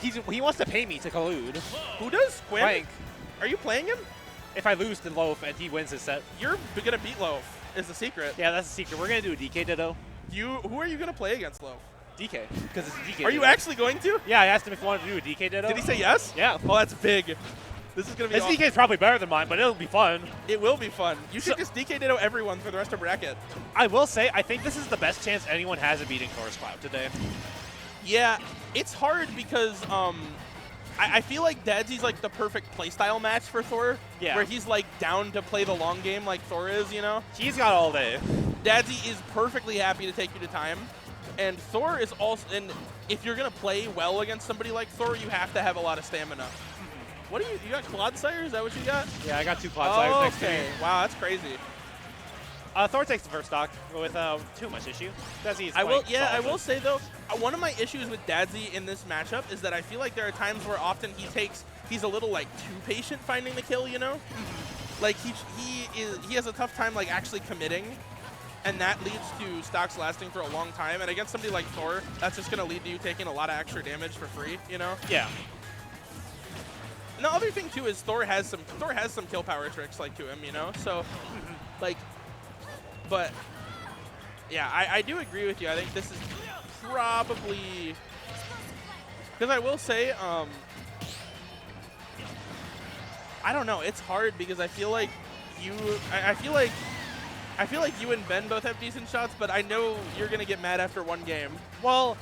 he wants to pay me to collude. Who does? Quinn? Frank. Are you playing him? If I lose to Loaf and he wins his set. You're going to beat Loaf, is the secret. Yeah, that's the secret. We're going to do a DK Ditto. Who are you going to play against Loaf? DK, because it's DK. Are you actually going to? Yeah, I asked him if he wanted to do a DK Ditto. Did he say yes? Yeah. Oh, that's big. This is going to be His DK is probably better than mine, but it'll be fun. It will be fun. You should just DK Ditto everyone for the rest of bracket. I will say, I think this is the best chance anyone has of beating Thor's Cloud today. Yeah, it's hard because I feel like Dadsy's like the perfect playstyle match for Thor. Yeah. Where he's like down to play the long game like Thor is, you know? He's got all day. Dadzie is perfectly happy to take you to time. And Thor is also, and if you're going to play well against somebody like Thor, you have to have a lot of stamina. What do you got Clodsire? Is that what you got? Yeah, I got 2 Clodsires next to me. Wow, that's crazy. Thor takes the first stock without too much issue. I will say though, one of my issues with Dadzie in this matchup is that I feel like there are times where often he's a little like too patient finding the kill, you know? Like he has a tough time like actually committing. And that leads to stocks lasting for a long time. And against somebody like Thor, that's just going to lead to you taking a lot of extra damage for free, you know? Yeah. And the other thing, too, is Thor has some kill power tricks, like, to him, you know? So, like, but, yeah, I do agree with you. I think this is probably, because I will say, I don't know. It's hard because I feel like I feel like you and Ben both have decent shots, but I know you're going to get mad after one game. Well,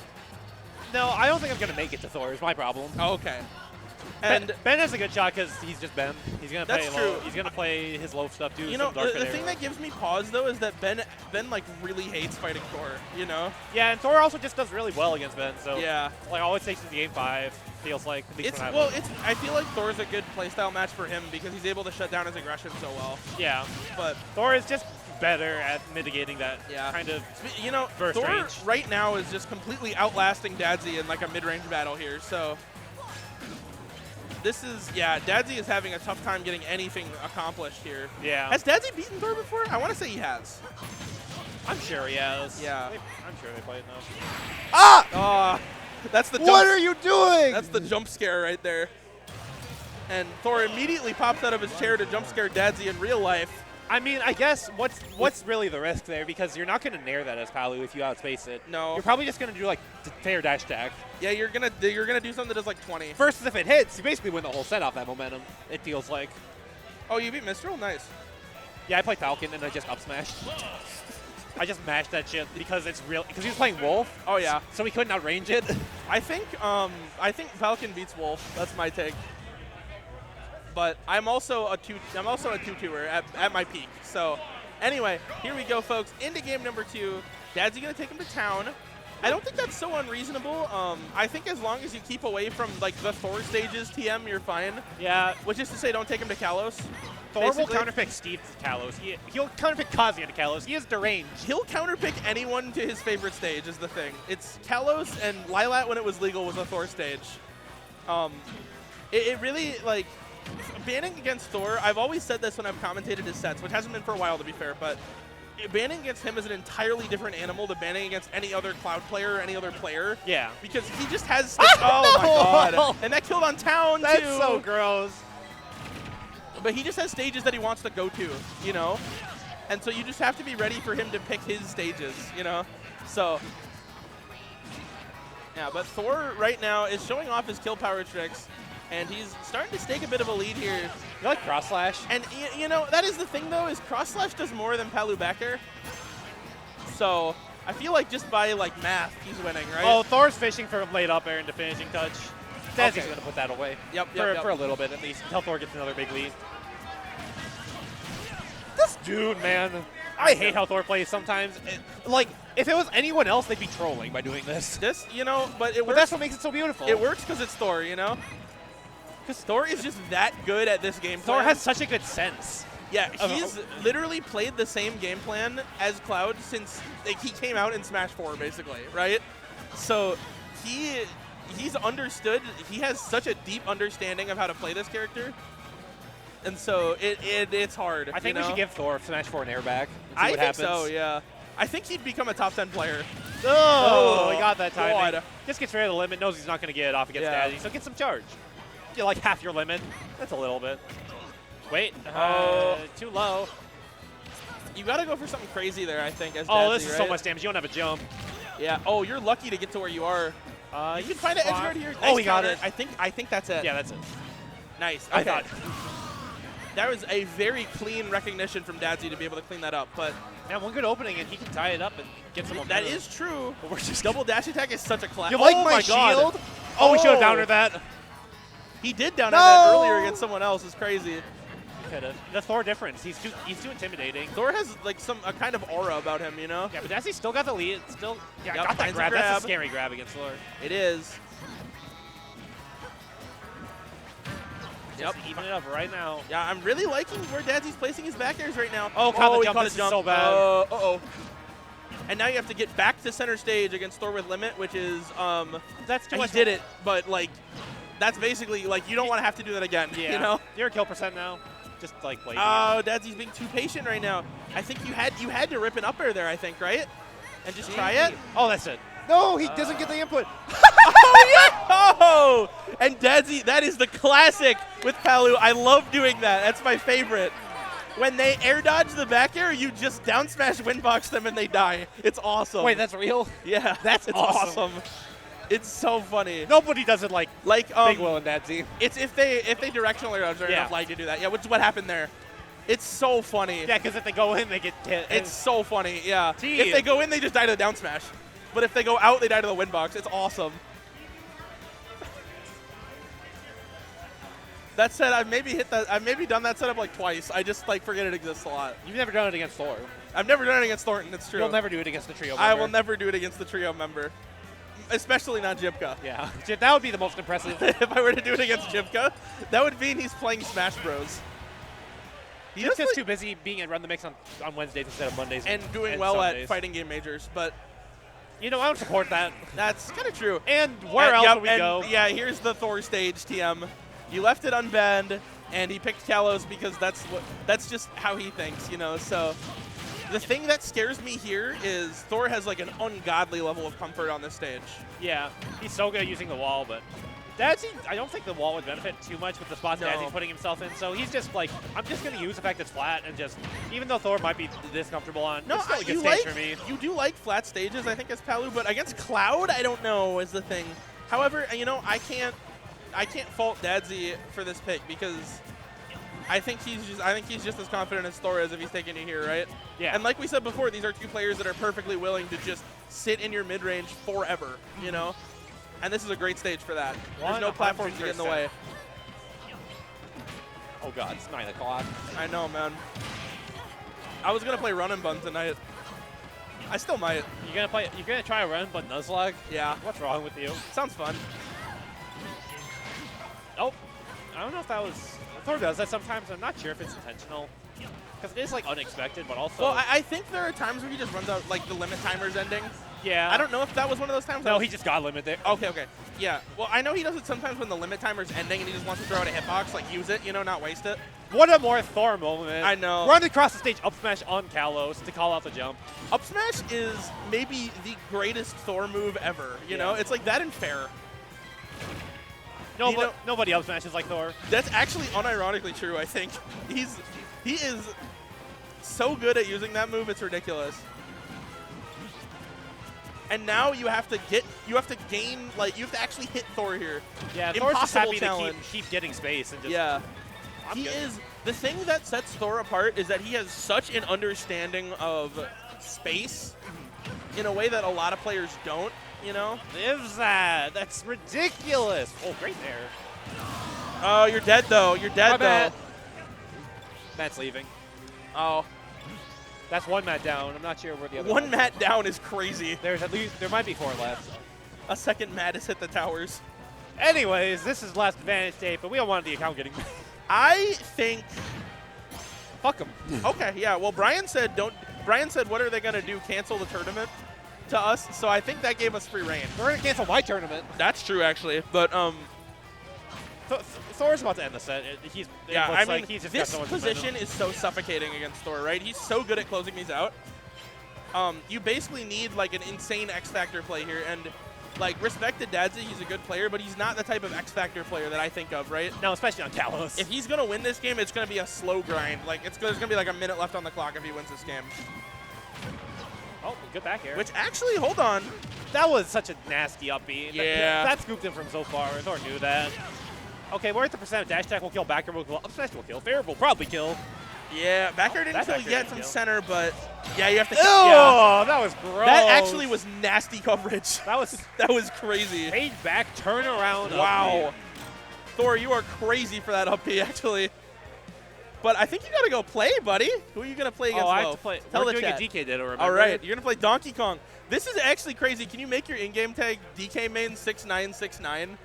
no, I don't think I'm going to make it to Thor. Is my problem. Oh, okay. And Ben has a good shot because he's just Ben. He's going to play true. He's going to play his low stuff too. You know, the thing that gives me pause though is that Ben like really hates fighting Thor. You know. Yeah, and Thor also just does really well against Ben. So yeah, like always takes him to game 5. Feels like. At least I feel like Thor's a good playstyle match for him because he's able to shut down his aggression so well. Yeah, but Thor is just better at mitigating that kind of burst Thor range. Right now is just completely outlasting Dadzie in like a mid-range battle here. So this is, Dadzie is having a tough time getting anything accomplished here. Yeah. Has Dadzie beaten Thor before? I want to say he has. I'm sure he has. Yeah. I'm sure they played enough. Ah! That's the jump. What are you doing? That's the jump scare right there. And Thor immediately pops out of his chair to jump scare Dadzie in real life. I mean, I guess what's really the risk there? Because you're not going to nair that as Palu if you outspace it. No. You're probably just going to do like fair dash attack. Yeah, you're gonna do something that does like 20. Versus if it hits, you basically win the whole set off that momentum. It feels like. Oh, you beat Mistral? Nice. Yeah, I played Falcon and I just up smashed. I just mashed that shit because it's real. Because he was playing Wolf. Oh yeah. So he couldn't outrange it. I think Falcon beats Wolf. That's my take. But I'm also a 2-2er at my peak. So anyway, here we go, folks. Into game number 2. Dadzie gonna take him to town. I don't think that's so unreasonable. I think as long as you keep away from like the Thor stages, TM, you're fine. Yeah. Which is to say, don't take him to Kalos. Thor will counterpick Steve to Kalos. He'll counterpick Kazuya to Kalos. He is deranged. He'll counterpick anyone to his favorite stage is the thing. It's Kalos and Lilat when it was legal was a Thor stage. It really, like, banning against Thor, I've always said this when I've commentated his sets, which hasn't been for a while to be fair, but banning against him is an entirely different animal to banning against any other Cloud player or any other player. Yeah. Because he just has oh my god. And that killed on town That's too. That's so gross. But he just has stages that he wants to go to, you know? And so you just have to be ready for him to pick his stages, you know? So, yeah, but Thor right now is showing off his kill power tricks, and he's starting to stake a bit of a lead here. You like cross slash? And, you know, that is the thing, though, is cross slash does more than Palu back air. So, I feel like just by, like, math, he's winning, right? Oh, Thor's fishing for late up air into finishing touch. Dadzie's going to put that away. Yep, for a little bit, at least, until Thor gets another big lead. This dude, man. I hate how Thor plays sometimes. Like, if it was anyone else, they'd be trolling by doing this. You know, but it works. But that's what makes it so beautiful. It works because it's Thor, you know? Because Thor is just that good at this game plan. Thor has such a good sense. Yeah, he's literally played the same game plan as Cloud since like, he came out in Smash 4, basically, right? So he's understood. He has such a deep understanding of how to play this character. And so it's hard. I think we should give Thor Smash 4 an air back. I think so, yeah. I think he'd become a top 10 player. Oh, he got that timing. God. Just gets rid of the limit, knows he's not going to get it off against Dadzie, so get some charge. You're like half your limit. That's a little bit. Wait. Too low. You got to go for something crazy there, I think, as Oh, Dadzie, this is right? so much damage. You don't have a jump. Yeah. Oh, you're lucky to get to where you are. You can find an edge guard here. Oh, Nice he got counter. it. I think that's it. Yeah, that's it. Nice. I Okay. thought. That was a very clean recognition from Dadzie to be able to clean that up. But Man, one good opening, and he can tie it up and get some momentum. that is true. But we're just Double dash attack is such a class. You like oh my God. shield? Oh, we should have downered that. He did down No! that earlier against someone else. It's crazy. Could've. The Thor difference. He's too intimidating. Thor has like a kind of aura about him, you know? Yeah, but Dadzie still got the lead. Still, yeah, Yep, got that finds a grab. That's grab. a scary grab against Thor. It is. Just even it up right now. Yeah, I'm really liking where Dadzie's placing his back airs right now. Oh, caught the he jump. caught This a is so bad. Uh-oh. And now you have to get back to center stage against Thor with limit, which is That's too he much. did it, but like that's basically like you don't want to have to do that again. Yeah. You know? You're a kill percent now. Just like play. Oh, Dadzie's being too patient right now. I think you had to rip an up air there, I think, right? And just try it. Oh, that's it. No, he doesn't get the input. Oh, yeah! Oh! And Dadzie, that is the classic with Palu. I love doing that. That's my favorite. When they air dodge the back air, you just down smash windbox them and they die. It's awesome. Wait, that's real? yeah, that's it's awesome. It's so funny. Nobody does it like Like Big Will and Dadzie. it's if they directional air dodge, they're enough like to do that. Yeah, which is what happened there. It's so funny. Yeah, because if they go in, they get hit. It's so funny. Yeah. Gee. If they go in, they just die to the down smash. But if they go out, they die to the windbox. It's awesome. That said, I've maybe done that setup like twice. I just like forget it exists a lot. You've never done it against Thor. I've never done it against Thornton. It's true. You'll never do it against the trio member. I will never do it against the trio member, especially not Jibka. Yeah, that would be the most impressive. If I were to do it against Jibka, that would mean he's playing Smash Bros. He's just too busy being at Run the Mix on Wednesdays instead of Mondays. And doing well at fighting game majors, but you know, I don't support that. that's kind of true. And where else would we and go? Yeah, here's the Thor stage, TM. You left it unbanned, and he picked Kalos because that's just how he thinks, you know. So the thing that scares me here is Thor has like an ungodly level of comfort on this stage. Yeah, he's so good at using the wall, but Dadzie, I don't think the wall would benefit too much with the spots Dadzie's putting himself in. So he's just like, I'm just going to use the fact it's flat and just, even though Thor might be this comfortable on, No, it's still a good you stage like for me. you do like flat stages, I think, as Palu, but against Cloud, I don't know is the thing. However, you know, I can't fault Dadzie for this pick because I think he's just as confident as Thor is if he's taking you here, right? Yeah. And like we said before, these are two players that are perfectly willing to just sit in your mid range forever, you know. And this is a great stage for that. There's no platforms to get in the way. Oh god, it's 9 o'clock. I know, man. I was gonna play Run and Bun tonight. I still might. You're gonna try a run, but Nuzlocke? Yeah. What's wrong with you? Sounds fun. Oh, I don't know if that was. Thor does that sometimes. I'm not sure if it's intentional. Because it is like unexpected, but also. Well, I think there are times where he just runs out, like the limit timer's ending. Yeah. I don't know if that was one of those times. No, he just got limit there. Okay, okay. Yeah. Well, I know he does it sometimes when the limit timer's ending and he just wants to throw out a hitbox, like use it, you know, not waste it. What a more Thor moment. I know. Run across the stage, up smash on Kalos to call out the jump. Up smash is maybe the greatest Thor move ever. You know, it's like that and fair. No, You know, nobody up smashes like Thor. That's actually unironically true, I think. He is so good at using that move, it's ridiculous. And now you have to gain, like, you have to actually hit Thor here. Yeah, Thor's just happy challenge. to keep getting space and just. Yeah. I'm He good. is, the thing that sets Thor apart is that he has such an understanding of space in a way that a lot of players don't, you know? Lives that. That's ridiculous. Oh, great there. Oh, you're dead, though. You're dead, My bad. though. Matt's leaving. Oh. That's one mat down. I'm not sure where the other One mat down is crazy. There's at least, there might be 4 left. A second mat has hit the towers. Anyways, this is last advantage tape, but we don't want the account getting. I think. Fuck them. Okay, yeah. Well, Brian said don't. Brian said, what are they gonna do? Cancel the tournament to us? So I think that gave us free reign. They're gonna cancel my tournament. That's true, actually. But Thor's about to end the set. yeah, I mean, he's just this got so much position momentum. is so suffocating against Thor, right? He's so good at closing these out. You basically need like an insane X Factor play here, and like respect to Dadzie, he's a good player, but he's not the type of X Factor player that I think of, right? No, especially on Kalos. If he's gonna win this game, it's gonna be a slow grind. Like there's gonna be like a minute left on the clock if he wins this game. Oh, good back air. Which actually, hold on. That was such a nasty up B. Yeah. That scooped him from so far. Thor knew that. Okay, we're at the percent. Dash attack will kill, back air will kill, up smash will kill, fair will probably kill. Yeah, back air didn't kill yet from center, but yeah, you have to. Oh, that was gross. That actually was nasty coverage. That was that was crazy. Fade back, turn around. Wow. Thor, you are crazy for that up B, actually. But I think you got to go play, buddy. Who are you going to play against? I have to play. Tell we're the doing chat. a DK ditto, remember? All right, you're going to play Donkey Kong. This is actually crazy. Can you make your in-game tag DK main 6969?